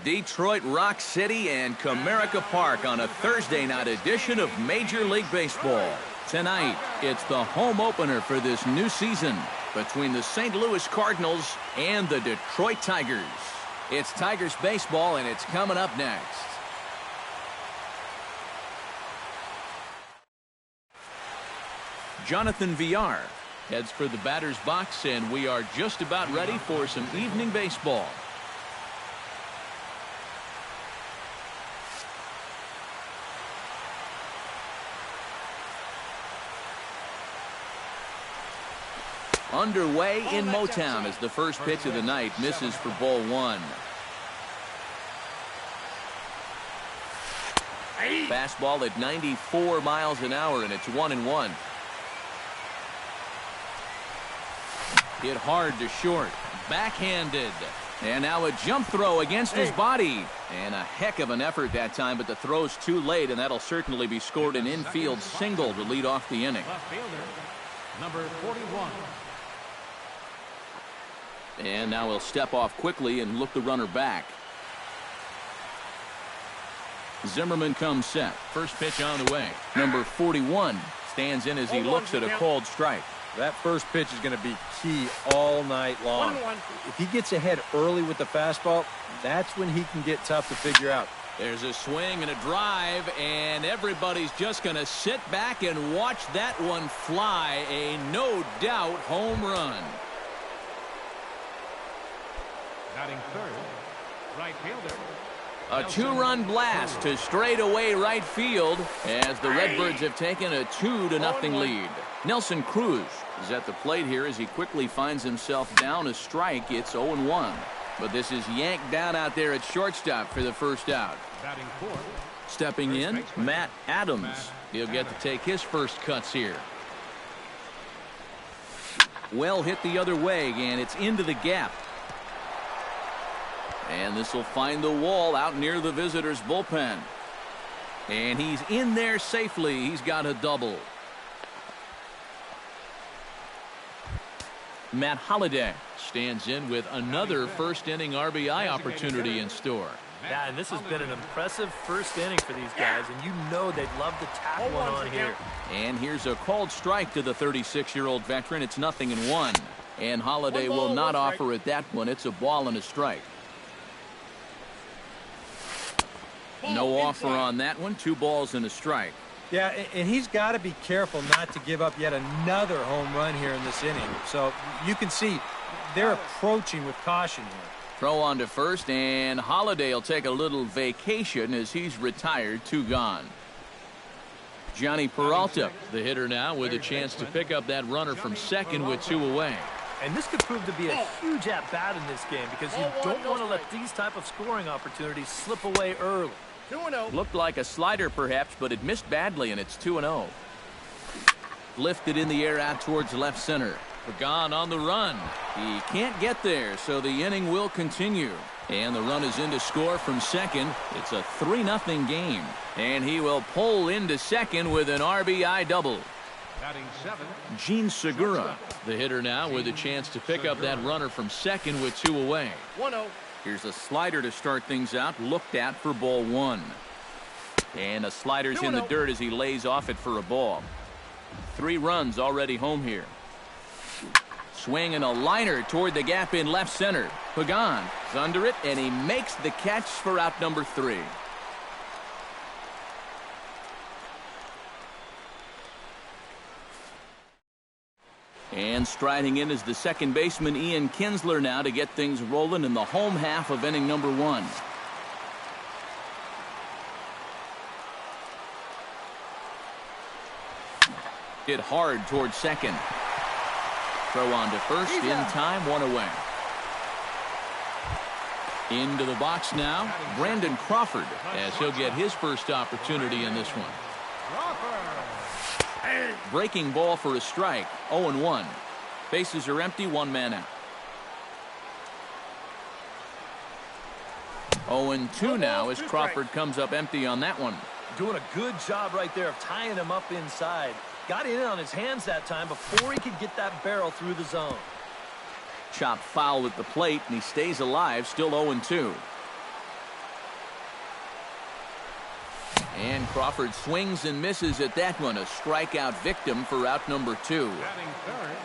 Detroit Rock City and Comerica Park on a Thursday night edition of Major League Baseball. Tonight, it's the home opener for this new season between the St. Louis Cardinals and the Detroit Tigers. It's Tigers baseball, and it's coming up next. Jonathan Villar heads for the batter's box, and we are just about ready for some evening baseball. Underway in Motown as the first pitch of the night misses for ball one. Fastball at 94 miles an hour, and it's 1-1. Hit hard to short. Backhanded. And now a jump throw against his body. And a heck of an effort that time, but the throw's too late, and that'll certainly be scored an infield single to lead off the inning. Left fielder, number 41. And now he'll step off quickly and look the runner back. Zimmerman comes set. First pitch on the way. Number 41 stands in as he looks at a called strike. That first pitch is going to be key all night long. If he gets ahead early with the fastball, that's when he can get tough to figure out. There's a swing and a drive, and everybody's just going to sit back and watch that one fly. A no-doubt home run. Batting third, right fielder. A two-run blast to straightaway right field as the Redbirds have taken a 2-0 lead. Nelson Cruz is at the plate here as he quickly finds himself down a strike. It's 0-1. But this is yanked down out there at shortstop for the first out. Batting fourth. Stepping in, Matt Adams. He'll get to take his first cuts here. Well hit the other way, and it's into the gap. And this will find the wall out near the visitors' bullpen. And he's in there safely. He's got a double. Matt Holliday stands in with another first-inning RBI opportunity in store. Yeah, and this has been an impressive first inning for these guys, and you know they'd love to tap one on here. And here's a called strike to the 36-year-old veteran. It's 0-1. And Holliday will not offer at that one. It's a ball and a strike. No offer on that one. 2 balls and a strike. Yeah, and he's got to be careful not to give up yet another home run here in this inning. So you can see they're approaching with caution here. Throw on to first, and Holliday will take a little vacation as he's retired. 2 gone. Johnny Peralta, the hitter now, with a chance to pick up that runner from second with 2 away. And this could prove to be a huge at-bat in this game because you don't want to let these type of scoring opportunities slip away early. 2-0. Looked like a slider perhaps, but it missed badly, and it's 2-0. Lifted in the air out towards left center. Pagan on the run. He can't get there, so the inning will continue. And the run is in to score from second. It's a 3-0 game. And he will pull into second with an RBI double. Batting 7. Gene Segura, the hitter now, with a chance to pick up that runner from second with 2 away. 1-0. Here's a slider to start things out, looked at for ball 1. And a slider's in the dirt as he lays off it for a ball. 3 runs already home here. Swing and a liner toward the gap in left center. Pagan is under it, and he makes the catch for out number 3. And striding in is the second baseman Ian Kinsler now to get things rolling in the home half of inning number 1. Hit hard towards second. Throw on to first in time, 1 away. Into the box now, Brandon Crawford, as he'll get his first opportunity in this one. Breaking ball for a strike, 0-1. Bases are empty, 1 man out. 0-2 now as Crawford comes up empty on that one. Doing a good job right there of tying him up inside. Got in on his hands that time before he could get that barrel through the zone. Chopped foul at the plate, and he stays alive, still 0-2. And Crawford swings and misses at that one. A strikeout victim for out number 2. Batting third.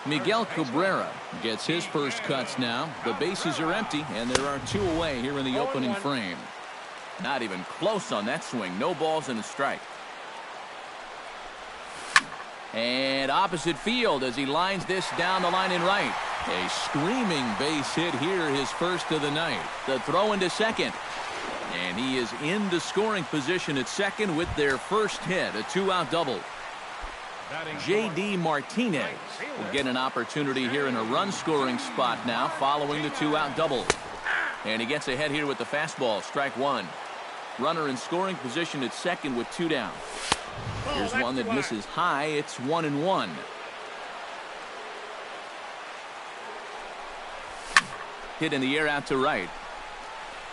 Miguel Cabrera gets his first cuts now. The bases are empty, and there are 2 away here in the opening frame. Not even close on that swing. No balls and a strike. And opposite field as he lines this down the line in right. A screaming base hit here, his first of the night. The throw into second. And he is into scoring position at second with their first hit, a 2-out double. J.D. Martinez will get an opportunity here in a run-scoring spot now following the 2-out double. And he gets ahead here with the fastball, strike 1. Runner in scoring position at second with 2 down. Here's one that misses high. It's 1-1. Hit in the air out to right.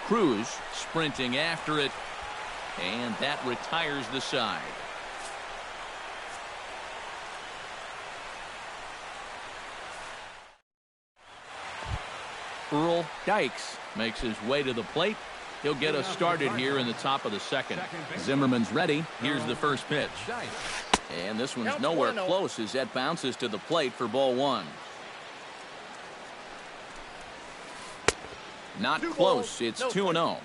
Cruz sprinting after it, and that retires the side. Earl Dykes makes his way to the plate. He'll get us started here in the top of the second. Zimmerman's ready. Here's the first pitch. And this one's nowhere close as that bounces to the plate for ball 1. Not close. It's 2-0.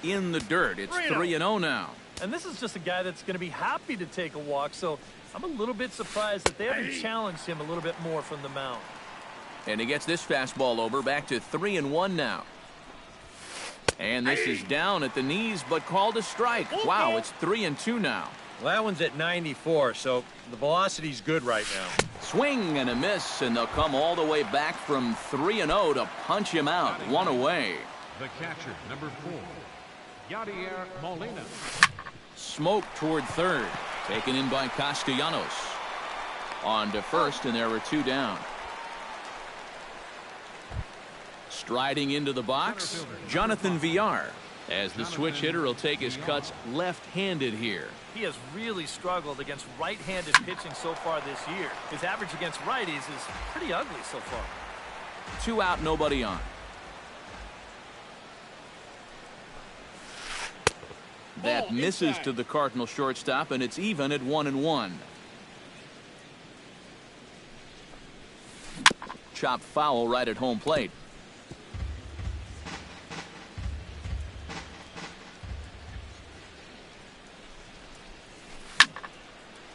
In the dirt. It's 3-0 now. And this is just a guy that's going to be happy to take a walk, so I'm a little bit surprised that they haven't challenged him a little bit more from the mound. And he gets this fastball over, back to 3-1 now. And this is down at the knees, but called a strike. Wow, it's 3-2 now. Well, that one's at 94, so the velocity's good right now. Swing and a miss, and they'll come all the way back from 3-0 to punch him out. 1 away. The catcher, number 4, Yadier Molina. Smoke toward third, taken in by Castellanos. On to first, and there were 2 down. Striding into the box, Jonathan Villar, as the switch hitter will take his cuts left-handed here. He has really struggled against right-handed pitching so far this year. His average against righties is pretty ugly so far. 2 out, nobody on. That misses to the Cardinal shortstop, and it's even at 1-1. Chopped foul right at home plate.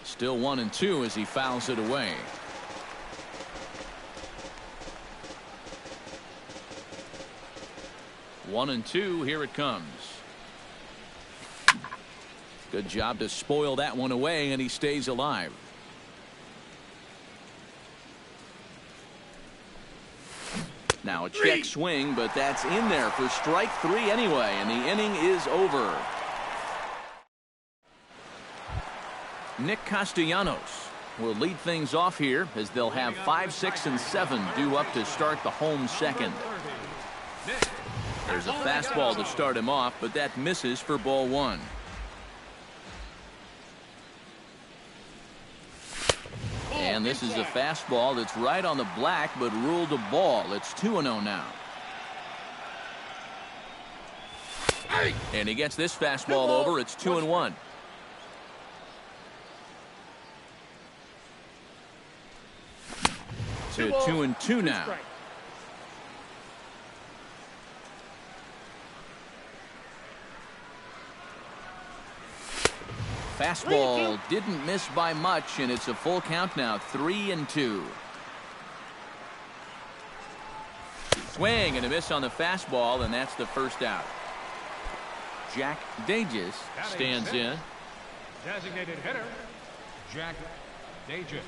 Still 1-2 as he fouls it away. One and two, here it comes. Good job to spoil that one away, and he stays alive. Now a check swing, but that's in there for strike 3 anyway, and the inning is over. Nick Castellanos will lead things off here as they'll have 5, 6, and 7 due up to start the home second. There's a fastball to start him off, but that misses for ball 1. And this is a fastball that's right on the black, but ruled a ball. It's 2-0 now. And he gets this fastball over. It's 2-1. To 2-2 now. Fastball didn't miss by much, and it's a full count now. 3-2. Swing and a miss on the fastball, and that's the first out. Jack Dages stands in. Designated hitter, Jack Dages.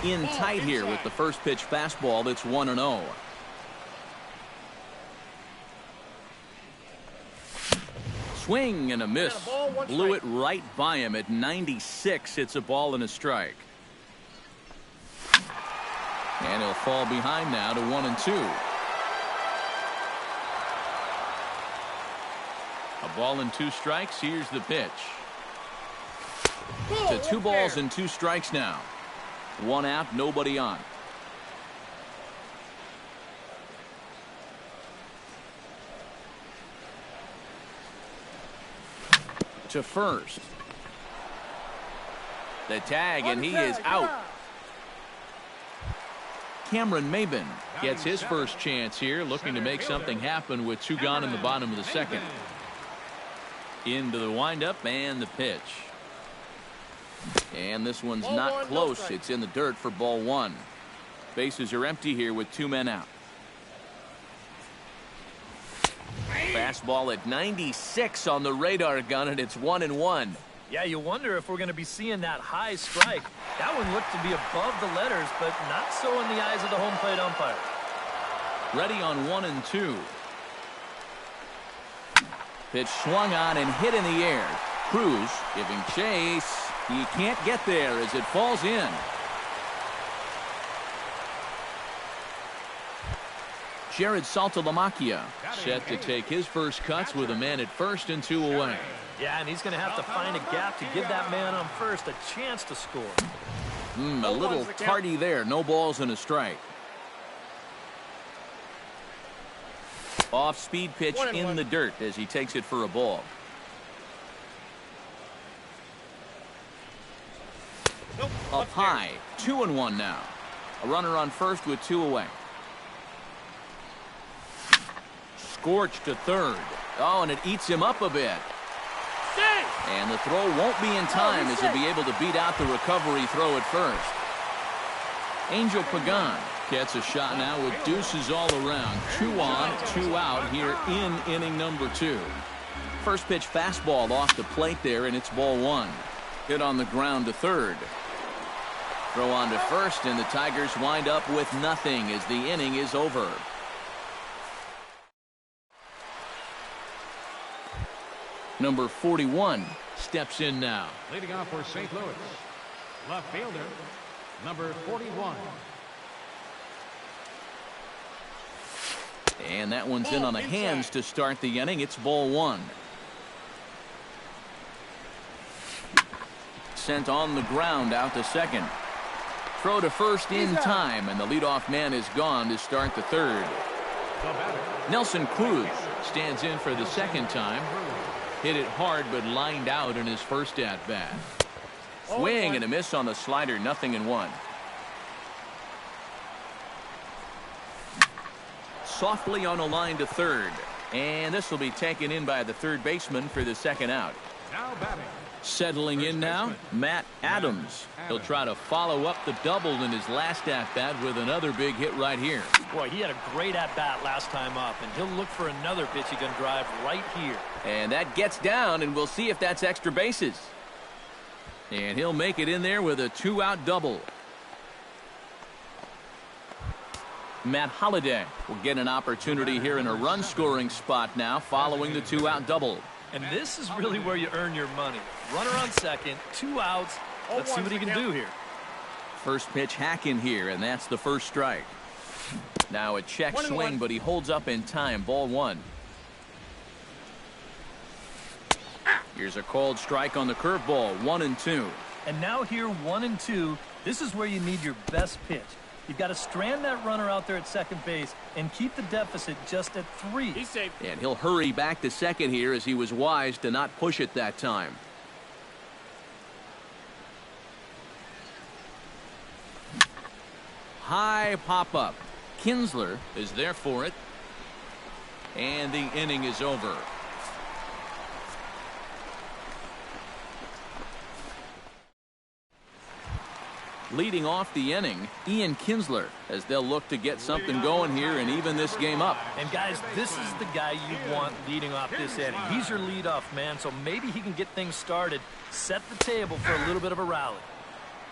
In tight here with the first pitch fastball. That's 1-0. Swing and a miss. Blew it right by him at 96. It's a ball and a strike. And he'll fall behind now to 1-2. A ball and 2 strikes. Here's the pitch. To 2 balls and 2 strikes now. 1 out, nobody on. to first. The tag, and he is out. Cameron Maben gets his first chance here, looking to make something happen with 2 gone in the bottom of the second. Into the windup and the pitch. And this one's not close. It's in the dirt for ball 1. Bases are empty here with 2 men out. Fastball at 96 on the radar gun, and it's 1-1. Yeah, you wonder if we're going to be seeing that high strike. That one looked to be above the letters, but not so in the eyes of the home plate umpire. Ready on 1-2. Pitch swung on and hit in the air. Cruz giving chase. He can't get there as it falls in. Jared Saltalamacchia set to take his first cuts with a man at first and 2 away. Yeah, and he's going to have to find a gap to give that man on first a chance to score. A little tardy there. No balls and a strike. Off-speed pitch in the dirt as he takes it for a ball. Up high. 2-1 now. A runner on first with 2 away. Scorched to third. Oh, and it eats him up a bit. And the throw won't be in time as he'll be able to beat out the recovery throw at first. Angel Pagan gets a shot now with deuces all around. 2 on, 2 out here in inning number 2. First pitch fastball off the plate there, and it's ball 1. Hit on the ground to third. Throw on to first, and the Tigers wind up with nothing as the inning is over. Number 41 steps in now. Leading off for St. Louis, left fielder, number 41. And that one's in on the hands to start the inning. It's ball 1. Sent on the ground out to second. Throw to first in time, and the leadoff man is gone to start the third. Nelson Cruz stands in for the second time. Hit it hard, but lined out in his first at-bat. Swing and a miss on the slider, 0-1. Softly on a line to third. And this will be taken in by the third baseman for the second out. Now batting. Settling in now, Matt Adams. He'll try to follow up the double in his last at-bat with another big hit right here. Boy, he had a great at-bat last time up, and he'll look for another pitch he can drive right here. And that gets down, and we'll see if that's extra bases. And he'll make it in there with a 2-out double. Matt Holliday will get an opportunity here in a run-scoring spot now following the 2-out double. And this is really where you earn your money. Runner on second, 2 outs. Let's see what he can do here. First pitch hack in here, and that's the first strike. Now a check swing, but he holds up in time. Ball 1. Here's a called strike on the curveball. 1-2. And now here, 1-2. This is where you need your best pitch. You've got to strand that runner out there at second base and keep the deficit just at 3. He's safe. And he'll hurry back to second here as he was wise to not push it that time. High pop-up. Kinsler is there for it. And the inning is over. Leading off the inning, Ian Kinsler, as they'll look to get something going here and even this game up. And guys, this is the guy you want leading off this inning. He's your leadoff man, so maybe he can get things started, set the table for a little bit of a rally.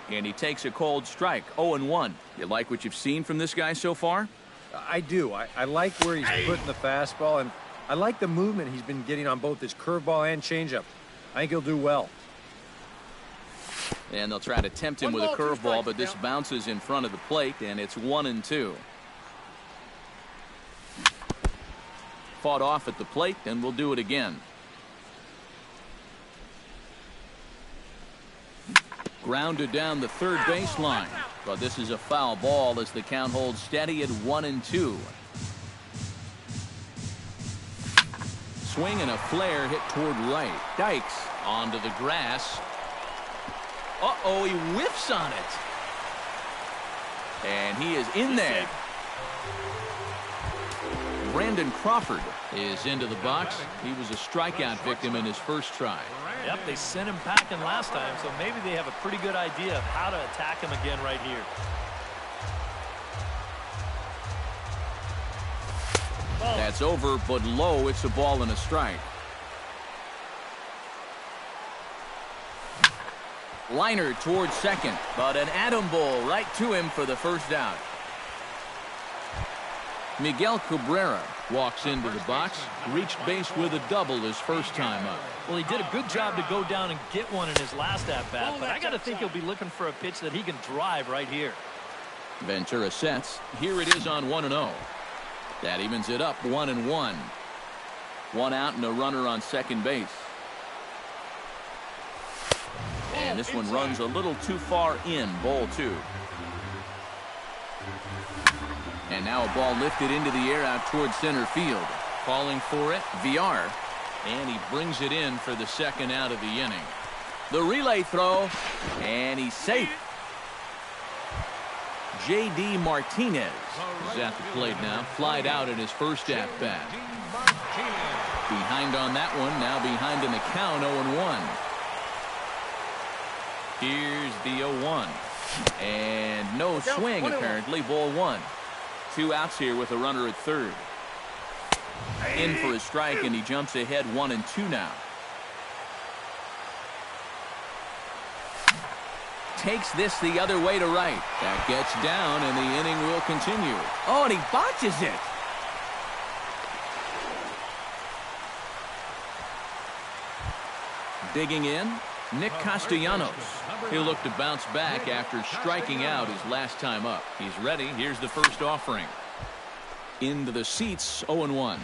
And he takes a cold strike, 0-1. You like what you've seen from this guy so far? I do. I like where he's putting the fastball, and I like the movement he's been getting on both his curveball and changeup. I think he'll do well. And they'll try to tempt him with a curveball, but this bounces in front of the plate, and it's 1-2. Fought off at the plate, and we'll do it again. Grounded down the third baseline, but this is a foul ball as the count holds steady at 1-2. swing and a flare hit toward right. Dykes onto the grass. Uh-oh, he whiffs on it. And he is in there. Brandon Crawford is into the box. He was a strikeout victim in his first try. Yep, they sent him packing last time, so maybe they have a pretty good idea of how to attack him again right here. That's over, but low. It's a ball and a strike. Liner towards second, but an atom ball right to him for the first out. Miguel Cabrera walks into the box, reached base with a double his first time up. Well, he did a good job to go down and get one in his last at-bat, but I got to think he'll be looking for a pitch that he can drive right here. Ventura sets. Here it is on 1-0. That evens it up 1-1. One out and a runner on second base. And this one runs a little too far in, ball 2. And now a ball lifted into the air out towards center field. Calling for it, VR. And he brings it in for the second out of the inning. The relay throw, and he's safe. J.D. Martinez is at the plate now. Flied out in his first at-bat. Behind on that one, now behind in the count, 0-1. Here's the 0-1. And no swing, apparently, ball 1. 2 outs here with a runner at third. In for a strike, and he jumps ahead 1-2 now. Takes this the other way to right. That gets down, and the inning will continue. Oh, and he botches it. Digging in, Nick Castellanos. He'll look to bounce back after striking out his last time up. He's ready. Here's the first offering. Into the seats, 0-1.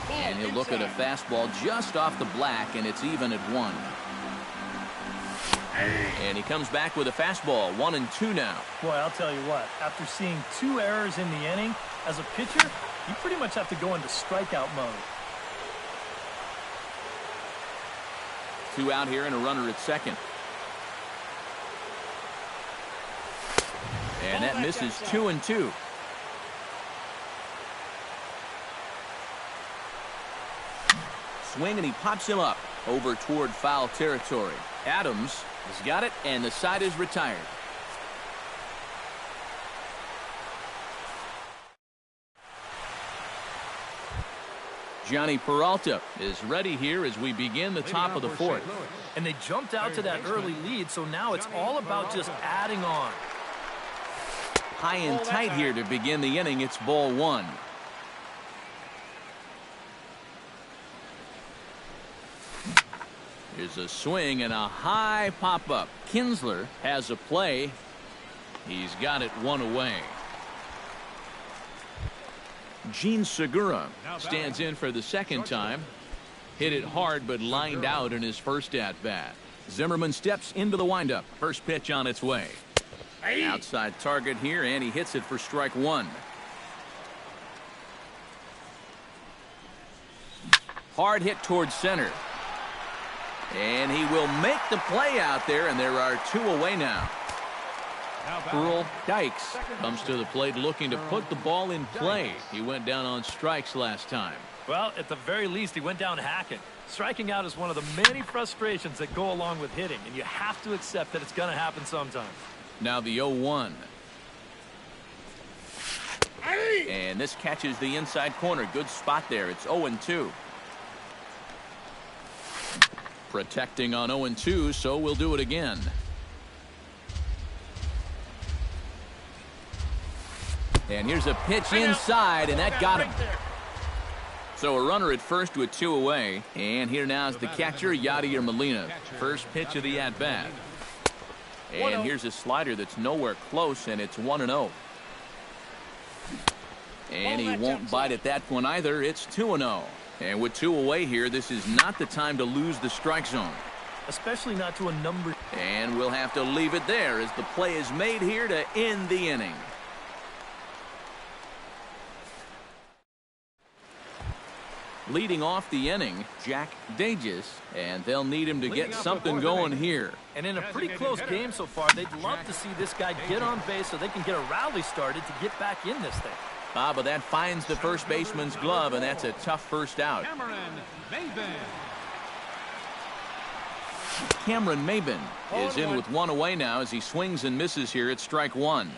And he'll look at a fastball just off the black, and it's even at 1. And he comes back with a fastball, 1-2 now. Boy, I'll tell you what, after seeing 2 errors in the inning, as a pitcher, you pretty much have to go into strikeout mode. 2 out here and a runner at second. And that misses 2-2. Swing, and he pops him up over toward foul territory. Adams has got it, and the side is retired. Johnny Peralta is ready here as we begin the top of the 4th. And they jumped out to that early lead, so now it's all about just adding on. High and tight here to begin the inning. It's ball 1. Here's a swing and a high pop-up. Kinsler has a play. He's got it 1 away. Gene Segura stands in for the second time. Hit it hard, but lined out in his first at-bat. Zimmerman steps into the windup. First pitch on its way. Outside target here, and he hits it for strike 1. Hard hit towards center. And he will make the play out there, and there are 2 away now. Earl Dykes comes to the plate looking to put the ball in play. He went down on strikes last time. Well, at the very least, he went down hacking. Striking out is one of the many frustrations that go along with hitting, and you have to accept that it's going to happen sometimes. Now the 0-1. And this catches the inside corner. Good spot there. It's 0-2. Protecting on 0-2, so we'll do it again. And here's a pitch inside, and that got him. So a runner at first with 2 away. And here now is the catcher, Yadier Molina. First pitch of the at-bat. And here's a slider that's nowhere close, and it's 1-0. And he won't bite at that one either. It's 2-0. And with 2 away here, this is not the time to lose the strike zone. Especially not to a number. And we'll have to leave it there as the play is made here to end the inning. Leading off the inning, Jack Dages, and they'll need him to get something going here. And in a pretty close game so far, they'd love to see this guy get on base so they can get a rally started to get back in this thing. But that finds the first baseman's glove, and that's a tough first out. Cameron Maben is in with one away now as he swings and misses here at strike one.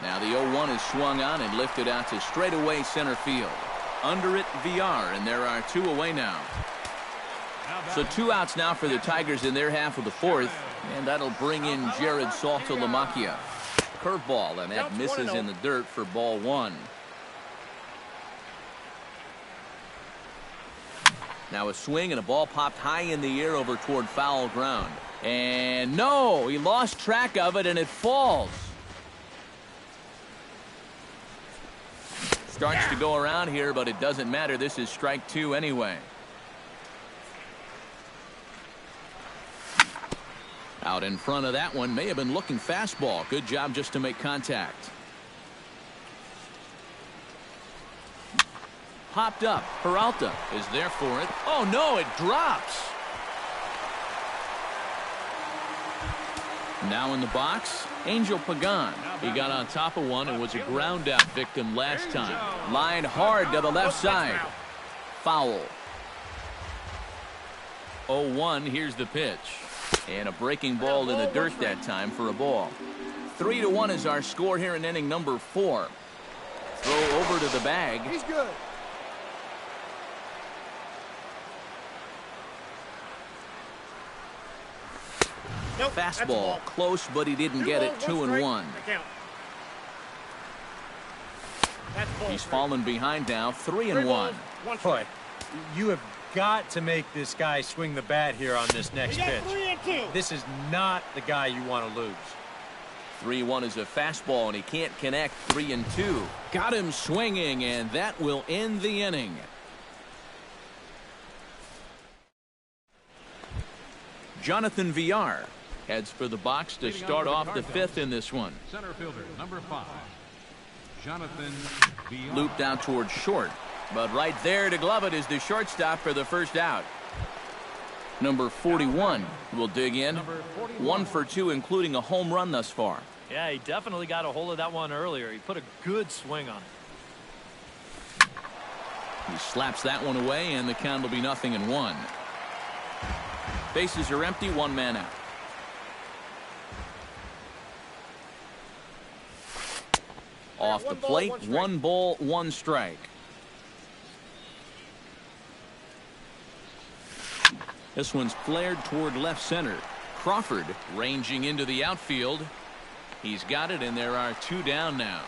Now the 0-1 is swung on and lifted out to straightaway center field. Under it, VR, and there are two away now. So two outs now for the Tigers in their half of the fourth, and that'll bring in Jared Saltalamacchia. Curveball, and that misses in the dirt for ball one. Now a swing and a ball popped high in the air over toward foul ground. And no, he lost track of it and it falls. Starts to go around here, but it doesn't matter. This is strike two anyway. Out in front of that one, may have been looking fastball. Good job just to make contact. Popped up. Peralta is there for it. Oh no, it drops. Now in the box, Angel Pagan. He got on top of one and was a ground out victim last time. Lined hard to the left side. Foul. 0-1, here's the pitch. And a breaking ball in the dirt that time for a ball. 3-1 is our score here in inning number 4. Throw over to the bag. He's good. Nope, fastball close, but he didn't get it. 2-1. He's fallen behind now. 3-1. Boy, you have got to make this guy swing the bat here on this next pitch. This is not the guy you want to lose. 3-1 is a fastball, and he can't connect. 3-2. Got him swinging, and that will end the inning. Jonathan Villar heads for the box to start off the fifth in this one. Center fielder, number 5, Jonathan Villar. Looped out towards short, but right there to glove it is the shortstop for the first out. Number 41 will dig in. 1 for 2, including a home run thus far. Yeah, he definitely got a hold of that one earlier. He put a good swing on it. He slaps that one away, and the count will be 0-1. Bases are empty, one man out. Off the plate, 1 ball, 1 strike. This one's flared toward left center. Crawford ranging into the outfield. He's got it, and there are 2 down now.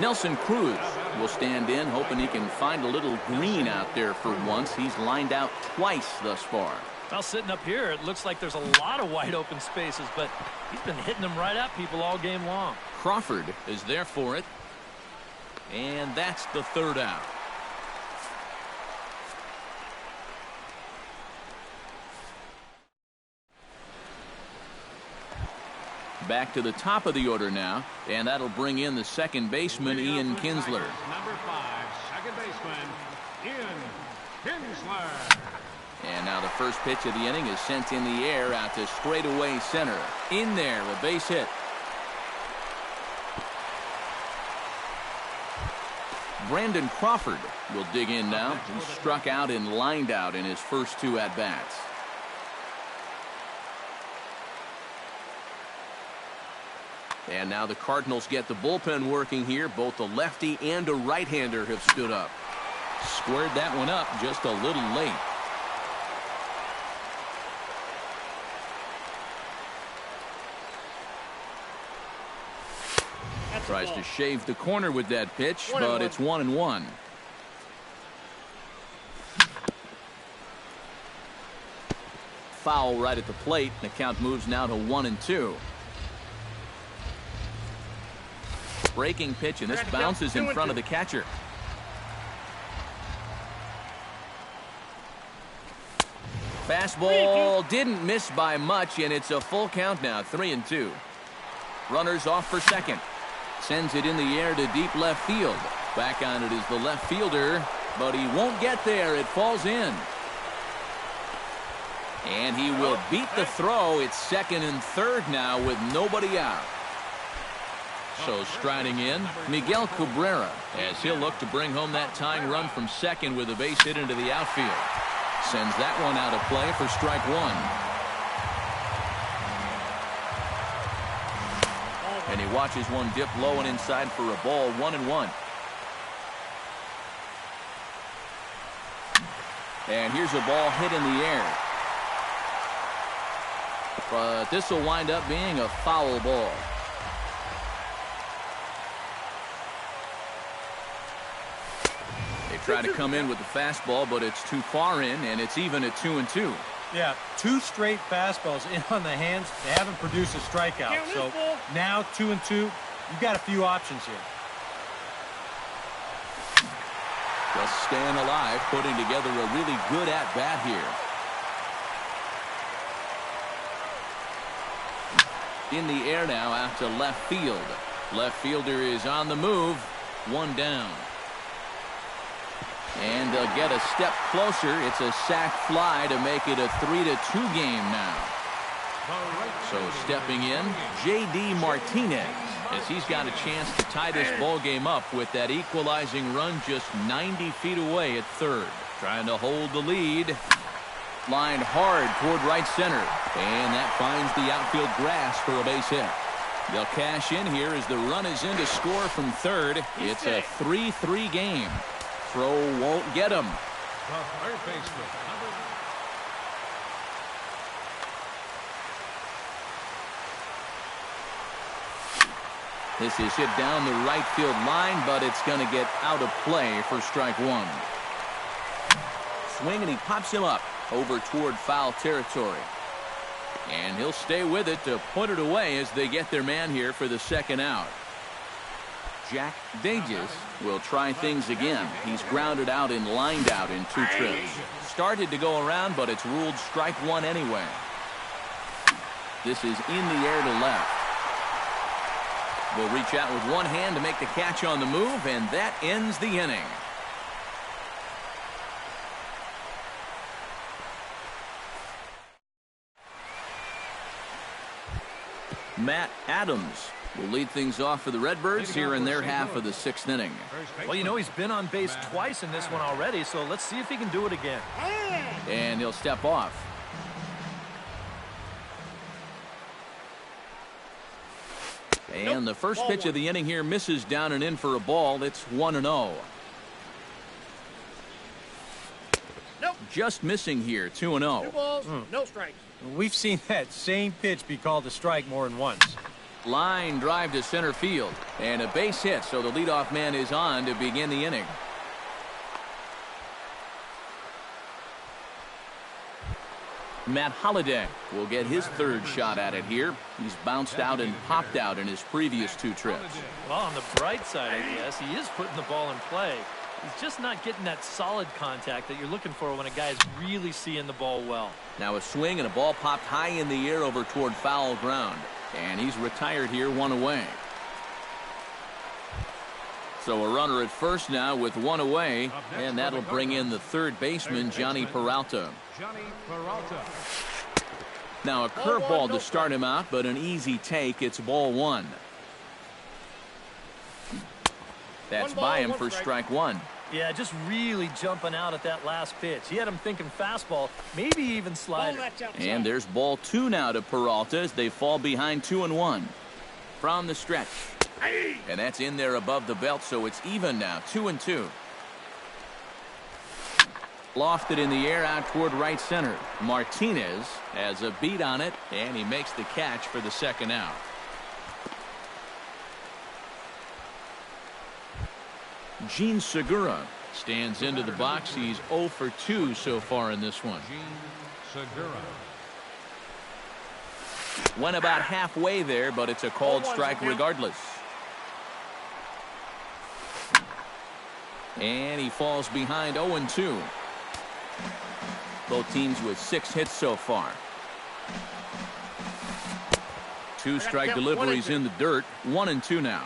Nelson Cruz will stand in, hoping he can find a little green out there for once. He's lined out twice thus far. Well, sitting up here, it looks like there's a lot of wide open spaces, but he's been hitting them right at people all game long. Crawford is there for it. And that's the 3rd out. Back to the top of the order now, and that'll bring in the second baseman, Ian Kinsler. Number 5, second baseman, Ian Kinsler. And now the first pitch of the inning is sent in the air out to straightaway center. In there, a base hit. Brandon Crawford will dig in now. He struck out and lined out in his first 2 at-bats. And now the Cardinals get the bullpen working here. Both a lefty and a right-hander have stood up. Squared that one up just a little late. Tries to shave the corner with that pitch, but it's 1-1. Foul right at the plate. The count moves now to 1-2. Breaking pitch, and this bounces in front of the catcher. Fastball didn't miss by much, and it's a full count now, 3-2. Runners off for second. Sends it in the air to deep left field. Back on it is the left fielder, but he won't get there. It falls in. And he will beat the throw. It's second and third now with nobody out. So striding in, Miguel Cabrera, as he'll look to bring home that tying run from second with a base hit into the outfield. Sends that one out of play for strike one. And he watches one dip low and inside for a ball, 1-1. And here's a ball hit in the air. But this will wind up being a foul ball. They try to come in with the fastball, but it's too far in, and it's even at 2-2. Yeah, 2 straight fastballs in on the hands. They haven't produced a strikeout. So now 2-2, you've got a few options here. Just staying alive, putting together a really good at-bat here. In the air now out to left field. Left fielder is on the move. One down. And they'll get a step closer. It's a sac fly to make it a 3-2 game now. So stepping in, J.D. Martinez, as he's got a chance to tie this ball game up with that equalizing run just 90 feet away at third. Trying to hold the lead. Lined hard toward right center. And that finds the outfield grass for a base hit. They'll cash in here as the run is in to score from third. It's a 3-3 game. Throw won't get him. This is hit down the right field line, but it's going to get out of play for strike one. Swing, and he pops him up over toward foul territory. And he'll stay with it to put it away as they get their man here for the second out. Jack Dages will try things again. He's grounded out and lined out in 2 trips. Started to go around, but it's ruled strike one anyway. This is in the air to left. Will reach out with one hand to make the catch on the move, and that ends the inning. Matt Adams will lead things off for the Redbirds here in their half of the 6th inning. Well, you know, he's been on base twice in this one already, so let's see if he can do it again. And he'll step off. And the first pitch of the inning here misses down and in for a ball. It's 1-0. Just missing here, 2-0. 2 balls, no strikes. We've seen that same pitch be called a strike more than once. Line drive to center field. And a base hit, so the leadoff man is on to begin the inning. Matt Holliday will get his third shot at it here. He's bounced out and popped out in his previous 2 trips. Well, on the bright side, I guess, he is putting the ball in play. He's just not getting that solid contact that you're looking for when a guy's really seeing the ball well. Now a swing and a ball popped high in the air over toward foul ground. And he's retired here, 1 away. So a runner at first now with 1 away. And that'll bring in the third baseman, Johnny Peralta. Now a curveball to start him out, but an easy take. It's ball 1. That's by him for strike 1. Yeah, just really jumping out at that last pitch. He had him thinking fastball, maybe even slider. And there's ball 2 now to Peralta as they fall behind 2-1 from the stretch. And that's in there above the belt, so it's even now, 2-2. Lofted in the air out toward right center. Martinez has a beat on it, and he makes the catch for the second out. Gene Segura stands into the box. He's 0 for 2 so far in this one. Went about halfway there, but it's a called strike regardless. And he falls behind 0-2. Both teams with 6 hits so far. 2 strike deliveries in the dirt. 1-2 now.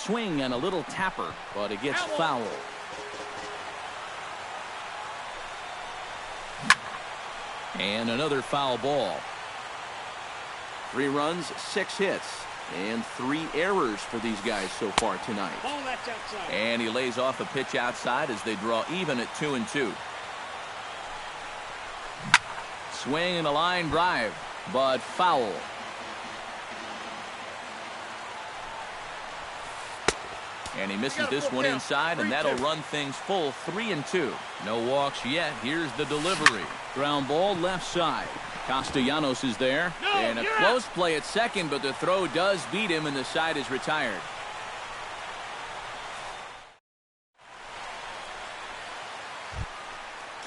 Swing and a little tapper, but it gets foul. And another foul ball. 3 runs, 6 hits, and 3 errors for these guys so far tonight. Ball that's outside. And he lays off a pitch outside as they draw even at 2-2. Swing and a line drive, but foul. And he misses this one inside, and that'll run things full 3-2. No walks yet. Here's the delivery. Ground ball left side. Castellanos is there. And a close play at second, but the throw does beat him, and the side is retired.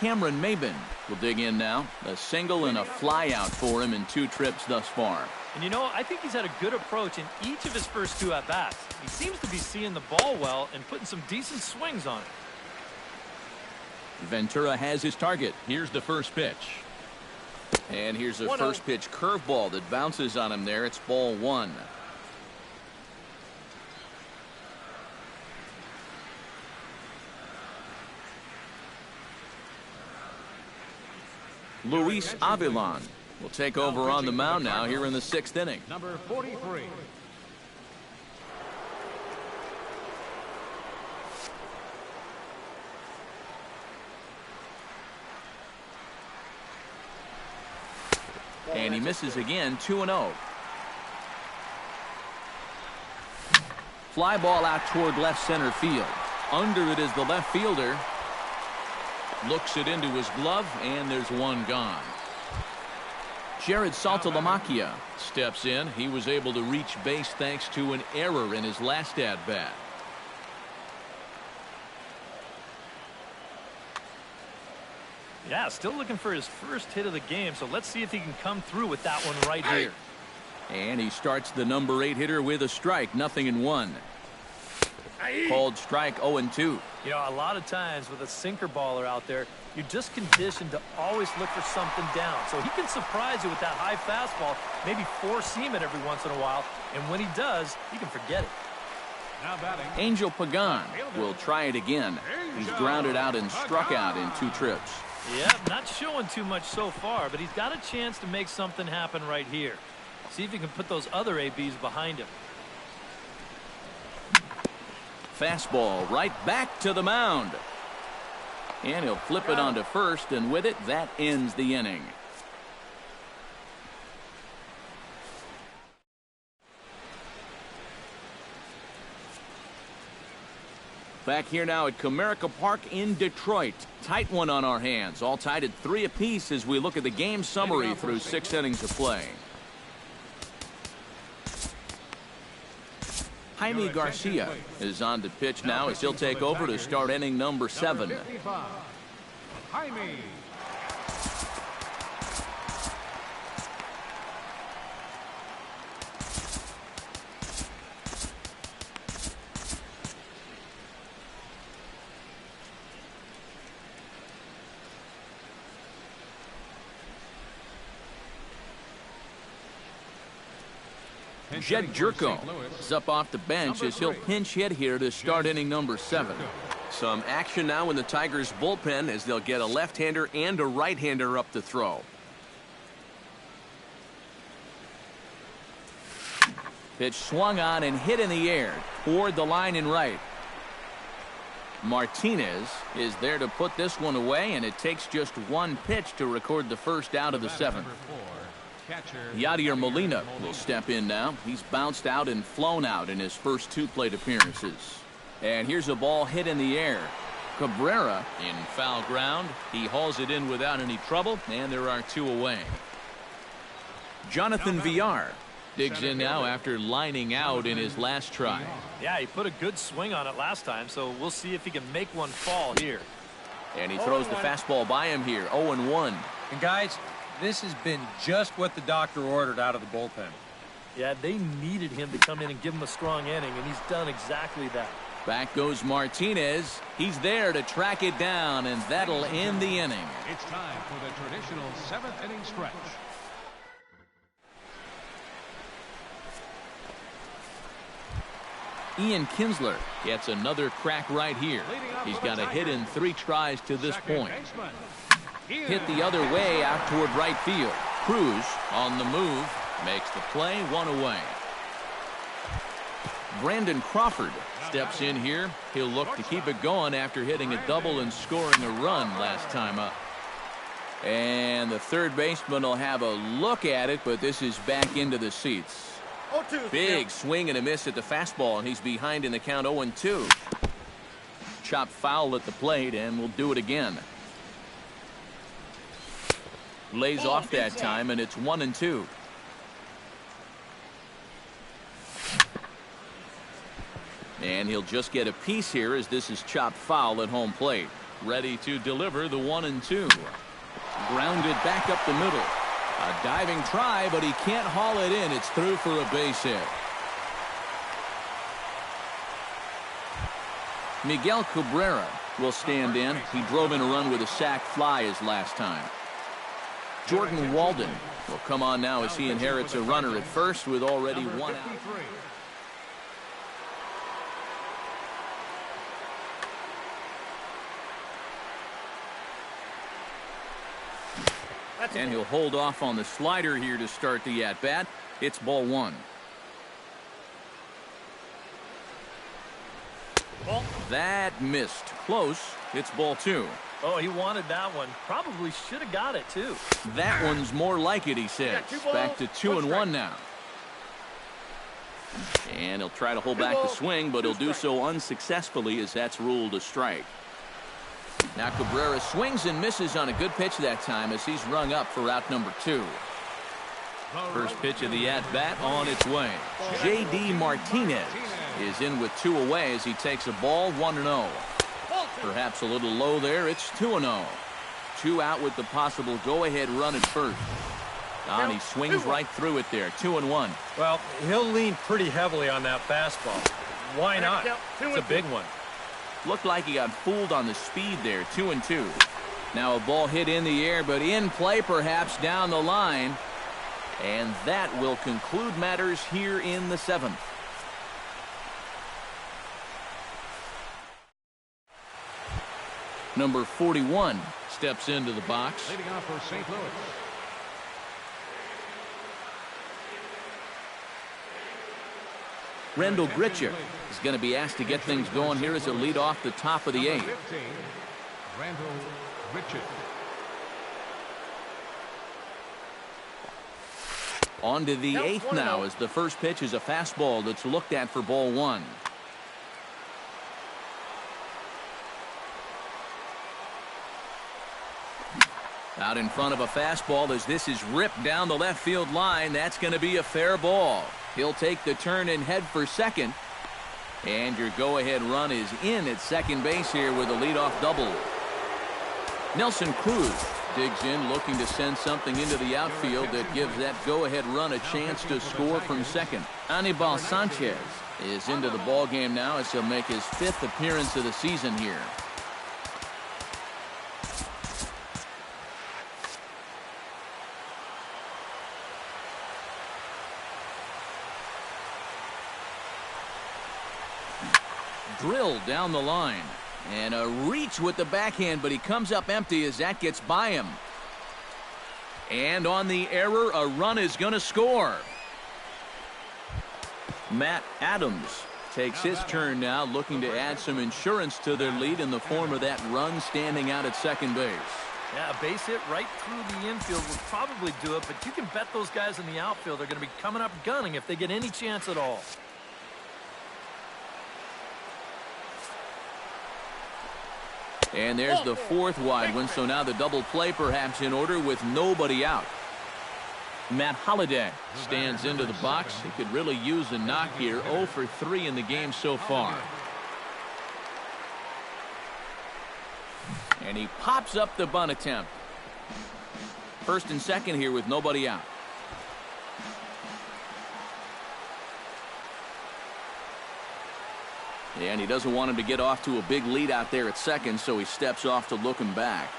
Cameron Maben will dig in now. A single and a fly out for him in 2 trips thus far. And you know, I think he's had a good approach in each of his first 2 at-bats. He seems to be seeing the ball well and putting some decent swings on it. Ventura has his target. Here's the first pitch. And here's a first pitch curveball that bounces on him there. It's ball 1. Luis Avilan will take over on the mound now here in the 6th inning. Number 43. And he misses again, 2-0. Fly ball out toward left center field. Under it is the left fielder. Looks it into his glove, and there's one gone. Jared Saltalamacchia steps in. He was able to reach base thanks to an error in his last at-bat. Yeah, still looking for his first hit of the game, so let's see if he can come through with that one right here. And he starts the number 8 hitter with a strike, 0-1. Called strike 0-2. You know, a lot of times with a sinker baller out there, you're just conditioned to always look for something down. So he can surprise you with that high fastball, maybe four-seam it every once in a while, and when he does, you can forget it. Now batting. Angel Pagan will try it again. He's grounded out and struck out in 2 trips. Yeah, not showing too much so far, but he's got a chance to make something happen right here. See if he can put those other ABs behind him. Fastball right back to the mound. And he'll flip it onto first, and with it, that ends the inning. Back here now at Comerica Park in Detroit. Tight one on our hands. All tied at 3 apiece as we look at the game summary through 6 innings of play. Jaime Garcia is on the pitch now as he'll take over to start inning number 7. Jaime. Jed Jerko is up off the bench as he'll pinch hit here to start inning number 7. Some action now in the Tigers bullpen as they'll get a left-hander and a right-hander up to throw. Pitch swung on and hit in the air toward the line and right. Martinez is there to put this one away, and it takes just 1 pitch to record the first out of the 7th. Yadier Molina will step in now. He's bounced out and flown out in his first 2 plate appearances. And here's a ball hit in the air. Cabrera in foul ground. He hauls it in without any trouble, and there are 2 away. Jonathan Villar digs in now after lining out in his last try. Yeah, he put a good swing on it last time, so we'll see if he can make one fall here. And he throws the fastball by him here, 0-1. And guys, this has been just what the doctor ordered out of the bullpen. Yeah, they needed him to come in and give him a strong inning, and he's done exactly that. Back goes Martinez. He's there to track it down, and that'll end the inning. It's time for the traditional 7th inning stretch. Ian Kinsler gets another crack right here. He's got a hit in 3 tries to this point. Hit the other way out toward right field. Cruz on the move makes the play, 1 away. Brandon Crawford steps in here. He'll look to keep it going after hitting a double and scoring a run last time up. And the third baseman will have a look at it, but this is back into the seats. Big swing and a miss at the fastball, and he's behind in the count 0-2. Chop foul at the plate, and we'll do it again. Lays off that time, and it's 1-2. And he'll just get a piece here as this is chopped foul at home plate. Ready to deliver the 1-2. Grounded back up the middle. A diving try, but he can't haul it in. It's through for a base hit. Miguel Cabrera will stand in. He drove in a run with a sac fly his last time. Jordan Walden will come on now as he inherits a runner at first with already 1 out. And he'll hold off on the slider here to start the at-bat. It's ball 1. That missed. Close. It's ball 2. Oh, he wanted that one. Probably should have got it, too. That one's more like it, he says. Back to 2-1 now. And he'll try to hold back the swing, but he'll do so unsuccessfully as that's ruled a strike. Now Cabrera swings and misses on a good pitch that time as he's rung up for out number 2. First pitch of the at-bat on its way. J.D. Martinez is in with 2 away as he takes a ball, 1-0. Perhaps a little low there. It's 2-0. 2 out with the possible go-ahead run at first. And he swings right through it there. 2-1. Well, he'll lean pretty heavily on that fastball. Why not? It's a big one. Looked like he got fooled on the speed there. 2-2. Now a ball hit in the air, but in play perhaps down the line. And that will conclude matters here in the 7th. Number 41 steps into the box. Leading off for St. Louis. Rendell Gritcher is going to be asked to get things going here as a lead off the top of the 8th. Rendell Gritcher. On to the 8th now as the first pitch is a fastball that's looked at for ball 1. Out in front of a fastball as this is ripped down the left field line. That's going to be a fair ball. He'll take the turn and head for second. And your go-ahead run is in at second base here with a leadoff double. Nelson Cruz digs in looking to send something into the outfield that gives that go-ahead run a chance to score from second. Anibal Sanchez is into the ballgame now as he'll make his 5th appearance of the season here. Drilled down the line. And a reach with the backhand, but he comes up empty as that gets by him. And on the error, a run is going to score. Matt Adams takes his turn now, looking to add some insurance to their lead in the form of that run standing out at second base. Yeah, a base hit right through the infield will probably do it, but you can bet those guys in the outfield are going to be coming up gunning if they get any chance at all. And there's the 4th wide one, so now the double play perhaps in order with nobody out. Matt Holliday stands into the box. He could really use a knock here. 0 for 3 in the game so far. And he pops up the bunt attempt. First and second here with nobody out. And he doesn't want him to get off to a big lead out there at second, so he steps off to look him back.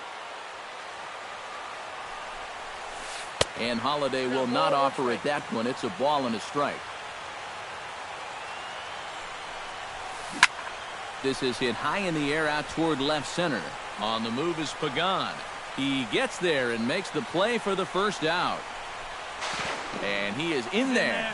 And Holliday will not offer at that point. It's a ball and a strike. This is hit high in the air out toward left center. On the move is Pagan. He gets there and makes the play for the first out. And he is in there.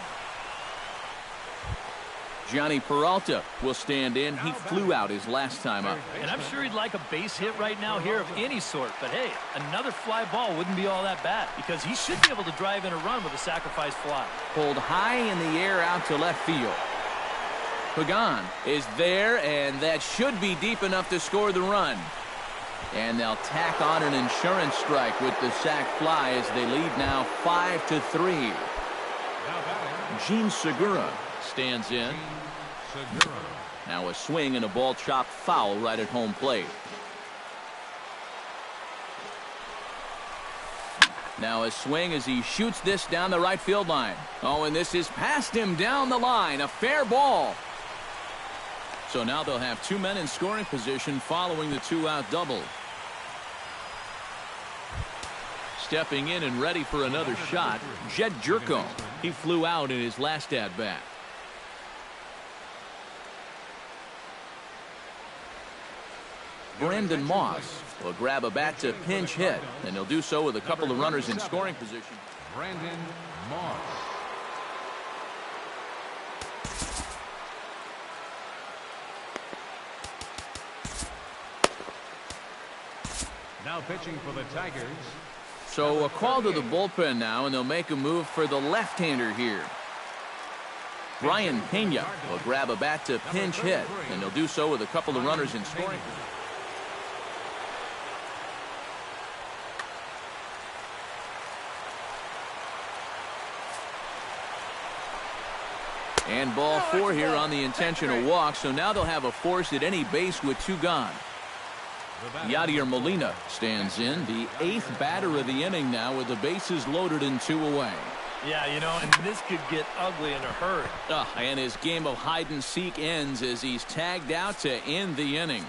Johnny Peralta will stand in. He flew out his last time up. And I'm sure he'd like a base hit right now here of any sort. But, hey, another fly ball wouldn't be all that bad because he should be able to drive in a run with a sacrifice fly. Pulled high in the air out to left field. Pagan is there, and that should be deep enough to score the run. And they'll tack on an insurance strike with the sac fly as they lead now 5-3. Gene Segura stands in. Now a swing and a ball chopped foul right at home plate. Now a swing as he shoots this down the right field line. Oh, and this is past him down the line. A fair ball. So now they'll have two men in scoring position following the two-out double. Stepping in and ready for another shot, Jed Jerko. He flew out in his last at-bat. Brandon Moss will grab a bat to pinch hit, and he'll do so with a couple of runners in scoring position. Brandon Moss. Now pitching for the Tigers. So a call to the bullpen now, and they'll make a move for the left-hander here. Brian Pena will grab a bat to pinch hit, and he'll do so with a couple of runners in scoring position. And ball four here on the intentional walk, so now they'll have a force at any base with two gone. Yadier Molina stands in, the eighth batter of the inning now with the bases loaded and two away. Yeah, you know, and this could get ugly in a hurry. And his game of hide-and-seek ends as he's tagged out to end the inning.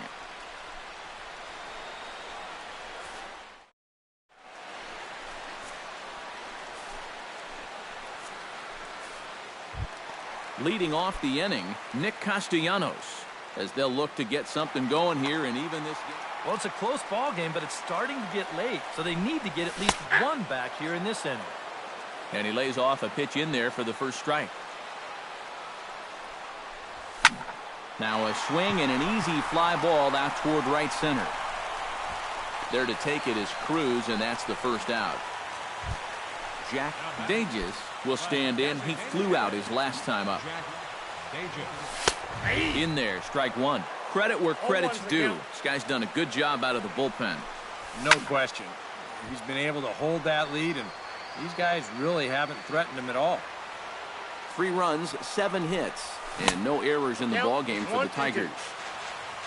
Leading off the inning, Nick Castellanos, as they'll look to get something going here and even this game. Well, it's a close ball game, but it's starting to get late, so they need to get at least one back here in this inning. And he lays off a pitch in there for the first strike. Now a swing and an easy fly ball out toward right center. There to take it is Cruz, and that's the first out. Jack Dages will stand in. He flew out his last time up. In there, strike one. Credit where credit's due. This guy's done a good job out of the bullpen. No question. He's been able to hold that lead, and these guys really haven't threatened him at all. 3 runs, 7 hits, and no errors in the ballgame for the Tigers.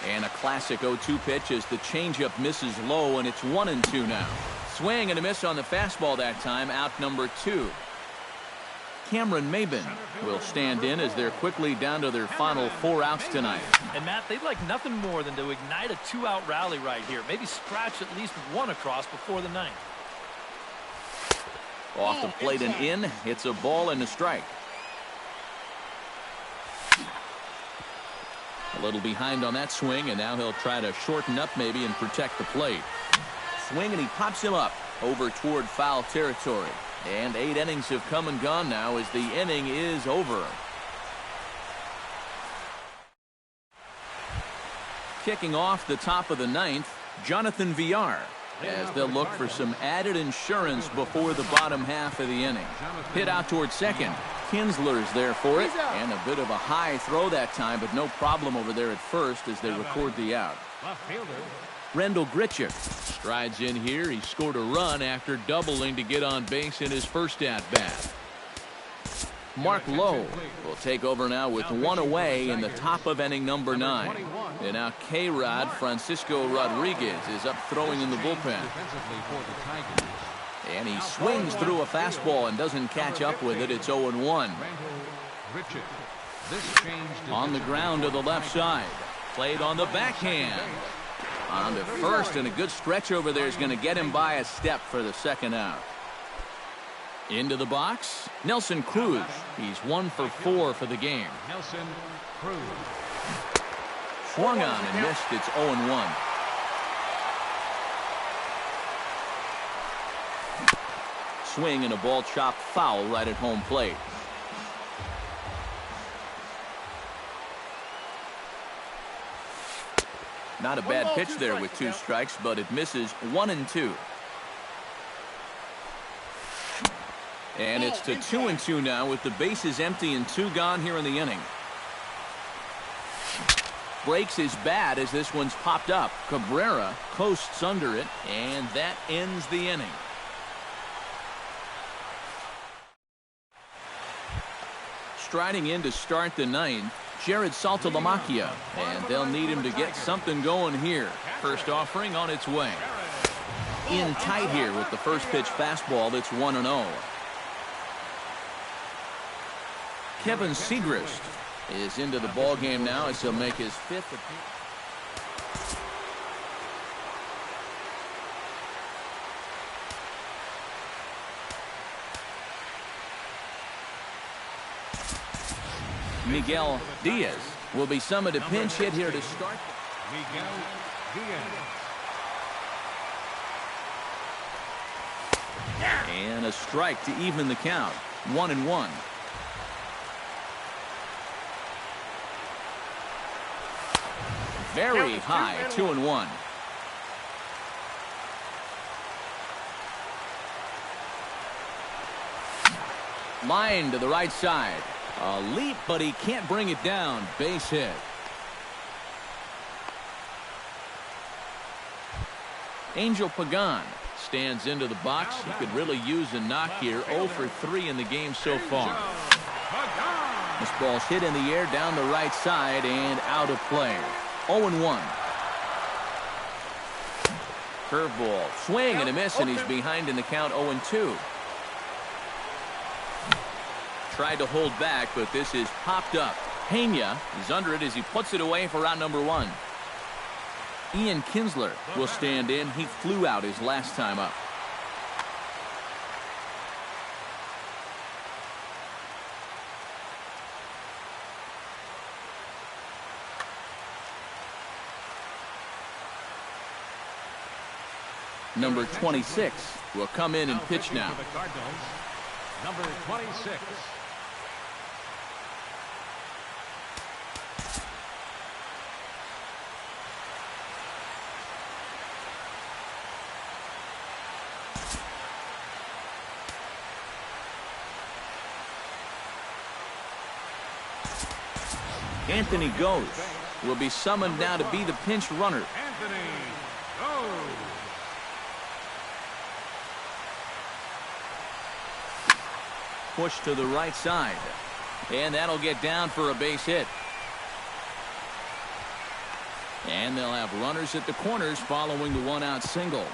And a classic 0-2 pitch as the changeup misses low, and it's 1-2 now. Swing and a miss on the fastball that time, out number 2. Cameron Maben will stand in as they're quickly down to their final 4 outs tonight. And, Matt, they'd like nothing more than to ignite a 2-out rally right here. Maybe scratch at least one across before the 9th. Off the plate and in. It's a ball and a strike. A little behind on that swing, and now he'll try to shorten up maybe and protect the plate. Swing, and he pops him up over toward foul territory. And 8 innings have come and gone now as the inning is over. Kicking off the top of the 9th, Jonathan Villar, as they'll look for some added insurance before the bottom half of the inning. Hit out toward second. Kinsler's there for it, and a bit of a high throw that time, but no problem over there at first as they record the out. Rendell Grichuk strides in here. He scored a run after doubling to get on base in his first at-bat. Mark Lowe will take over now with 1 away in the top of inning number 9. And now K-Rod Francisco Rodriguez is up throwing in the bullpen. And he swings through a fastball and doesn't catch up with it. It's 0-1. On the ground to the left side. Played on the backhand. On to first, and a good stretch over there is going to get him by a step for the second out. Into the box, Nelson Cruz. He's 1 for 4 for the game. Nelson Cruz. Swung on and missed. It's 0-1. Swing and a ball chopped foul right at home plate. Not a bad pitch there with 2 strikes, but it misses 1-2. And it's to 2-2 now with the bases empty and 2 gone here in the inning. Breaks his bat as this one's popped up. Cabrera coasts under it, and that ends the inning. Striding in to start the 9th, Jared Saltalamacchia, and they'll need him to get something going here. First offering on its way. In tight here with the first pitch fastball that's 1-0. Kevin Segrist is into the ball game now as he'll make his 5th appearance. Miguel Diaz will be summoned a pinch hit here to start. Miguel Diaz. And a strike to even the count. 1-1. Very high, 2-1. Line to the right side. A leap, but he can't bring it down. Base hit. Angel Pagan stands into the box. He could really use a knock here. 0 for 3 in the game so far. This ball's hit in the air down the right side and out of play. 0-1. Curveball. Swing and a miss, and he's behind in the count. 0-2. Tried to hold back, but this is popped up. Pena is under it as he puts it away for out number 1. Ian Kinsler will stand in. He flew out his last time up. Number 26 will come in and pitch now. Number 26. Anthony Goes will be summoned now to be the pinch runner. Anthony Goes. Push to the right side. And that'll get down for a base hit. And they'll have runners at the corners following the 1-out single.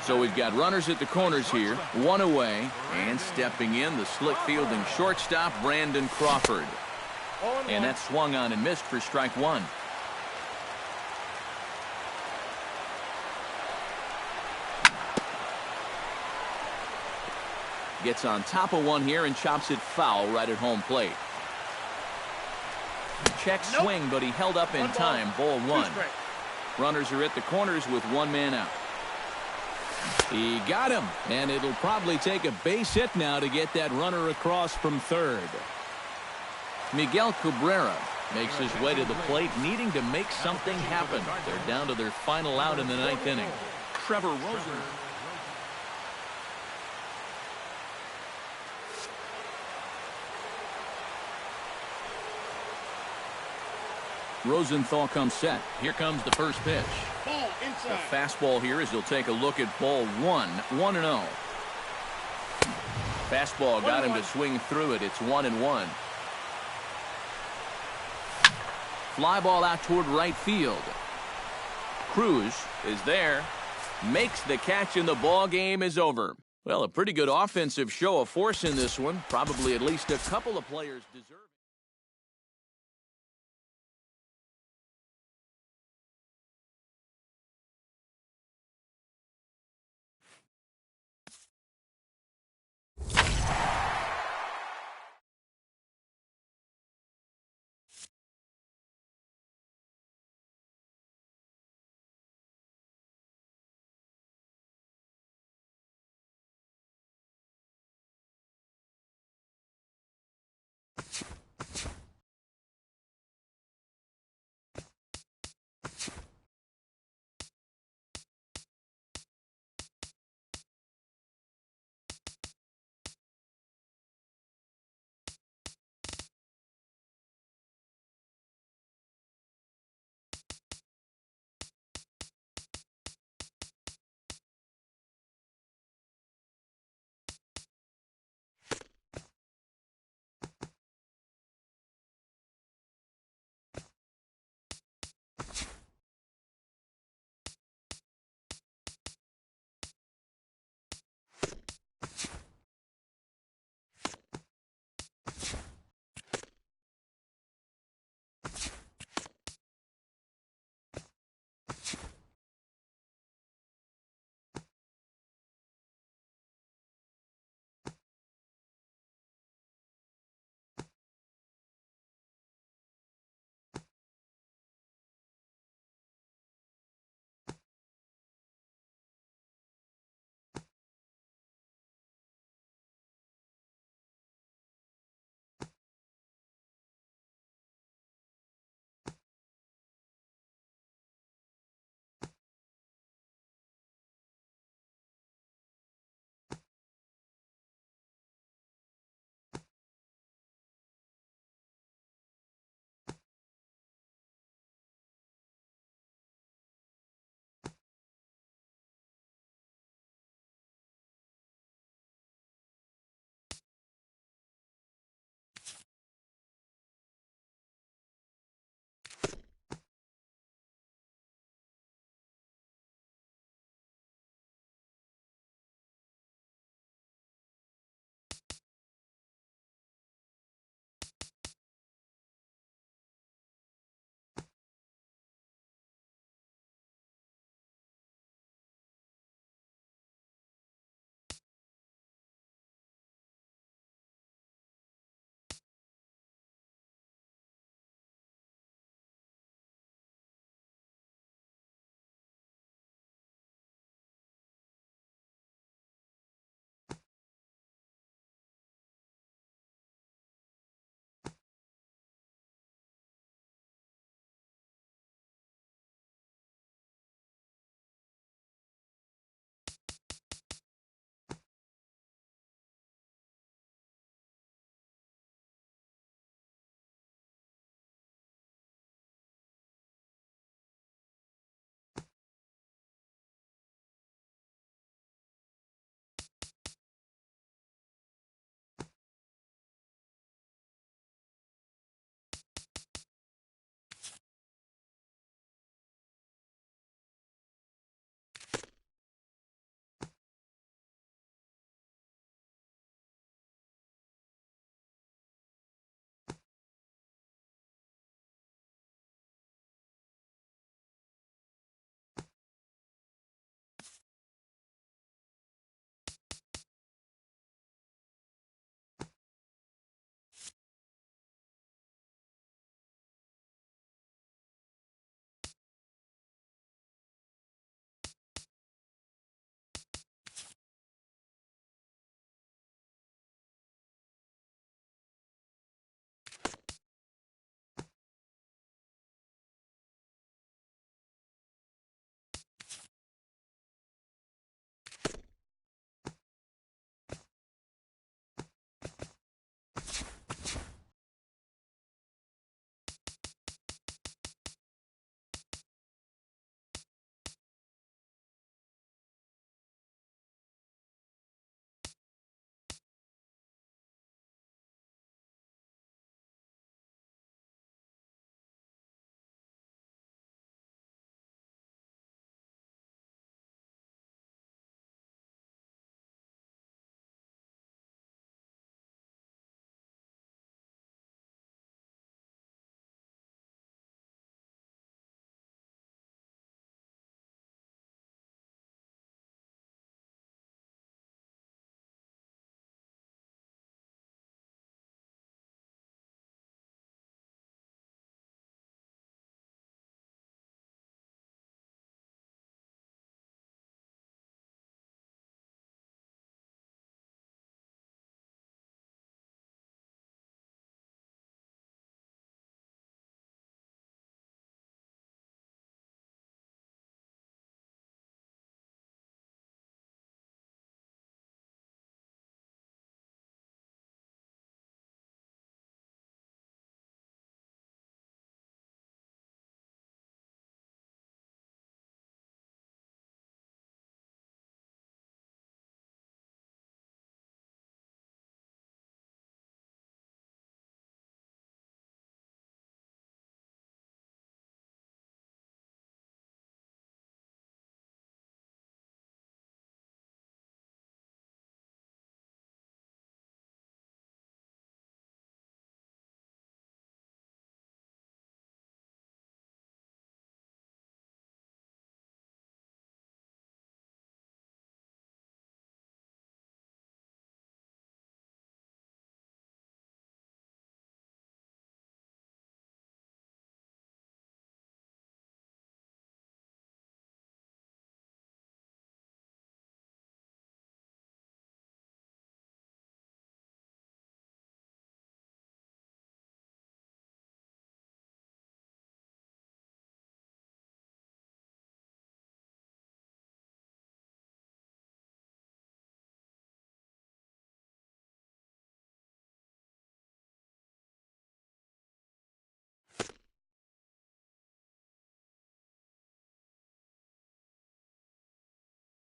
So we've got runners at the corners here, 1 away, and stepping in, the slick fielding shortstop, Brandon Crawford. And that swung on and missed for strike 1. Gets on top of one here and chops it foul right at home plate. Check swing, but he held up in time. Ball 1. Runners are at the corners with 1 man out. He got him, and it'll probably take a base hit now to get that runner across from third. Miguel Cabrera makes his way to the plate, needing to make something happen. They're down to their final out in the 9th inning. Trevor Rosen. Rosenthal comes set. Here comes the first pitch. Ball inside. The fastball here as he'll take a look at ball 1. 1-0. Fastball got him to swing through it. It's 1-1. Fly ball out toward right field. Cruz is there. Makes the catch, and the ball game is over. Well, a pretty good offensive show of force in this one. Probably at least a couple of players deserve it.